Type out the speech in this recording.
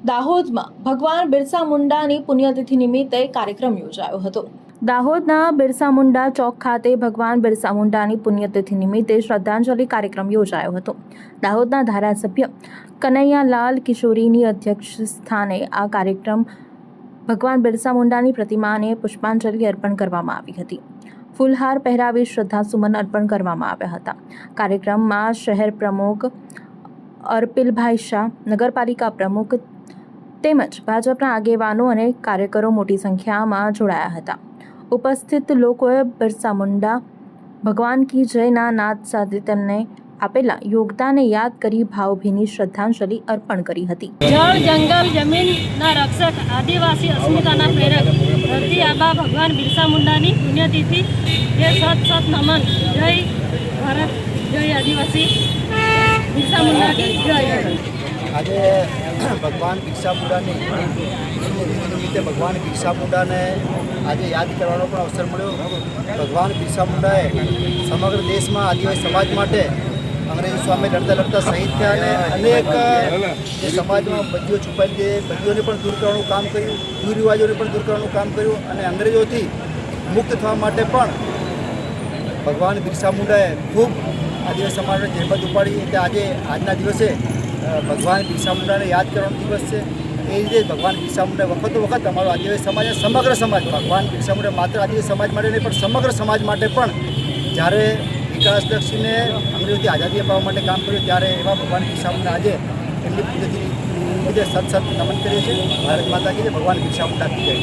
દાહોદમાં ભગવાન બિરસા મુંડાની પુણ્યતિથિ નિમિત્તે કાર્યક્રમ યોજાયો હતો। દાહોદના બિરસા મુંડા ચોક ખાતે ભગવાન બિરસા મુંડાની પુણ્યતિથિ નિમિત્તે શ્રદ્ધાંજલિ કાર્યક્રમ યોજાયો હતો। દાહોદના ધારાસભ્ય કનૈયાલાલ કિશોરીની અધ્યક્ષસ્થાને આ કાર્યક્રમ ભગવાન બિરસા મુંડાની પ્રતિમાને પુષ્પાંજલિ અર્પણ કરવામાં આવી હતી। ફૂલહાર પહેરાવી શ્રદ્ધાસુમન અર્પણ કરવામાં આવ્યા હતા। કાર્યક્રમમાં શહેર પ્રમુખ અર્પિલભાઈ શાહ, નગરપાલિકા પ્રમુખ તેમજ ભાજપના આગેવાનો અને કાર્યકરો મોટી સંખ્યામાં જોડાયા હતા। ઉપસ્થિત લોકોએ બિરસા મુંડા ભગવાન કી જયના નાદ સાથે તેમને આપેલા યોગદાનને યાદ કરી ભાવભીની શ્રદ્ધાંજલિ અર્પણ કરી હતી। જળ જંગલ જમીનના રક્ષક આદિવાસી અસ્મિતાના પ્રેરક ધરતી આબા ભગવાન બિરસા મુંડાની પુણ્યતિથિ એ સત નમન। જય ભારત, જય આદિવાસી, બિરસા મુંડા કી જય। આજે ભગવાન બિરસા મુંડાની નિમિત્તે ભગવાન બિરસા મુંડાને આજે યાદ કરવાનો પણ અવસર મળ્યો। ભગવાન બિરસા મુંડાએ સમગ્ર દેશમાં આદિવાસી સમાજ માટે અંગ્રેજો સામે લડતા શહીદ થયા અને અનેક જે સમાજમાં બદીઓ છુપાયેલી છે બદીઓને પણ દૂર કરવાનું કામ કર્યું, કુરિવાજોને પણ દૂર કરવાનું કામ કર્યું અને અંગ્રેજોથી મુક્ત થવા માટે પણ ભગવાન બિરસા મુંડાએ ખૂબ આદિવાસી સમાજને જહેમત ઉપાડી। એટલે આજે આજના દિવસે ભગવાન બિરસા મુંડાને યાદ કરવાનો દિવસ છે। એ રીતે ભગવાન બિરસા મુંડા વખત અમારો આદિવાસી સમાજ સમગ્ર સમાજ ભગવાન બિરસા મુંડા માત્ર આદિવાસી સમાજ માટે નહીં પણ સમગ્ર સમાજ માટે પણ જ્યારે વિકાસલક્ષીને અંગ્રેજોથી આઝાદી અપાવવા માટે કામ કર્યું ત્યારે એવા ભગવાન બિરસા મુંડા આજે એમની પુણ્યતિથિ સત નમન કરીએ છીએ। ભારત માતા કી જય, ભગવાન બિરસા મુંડા કી જય।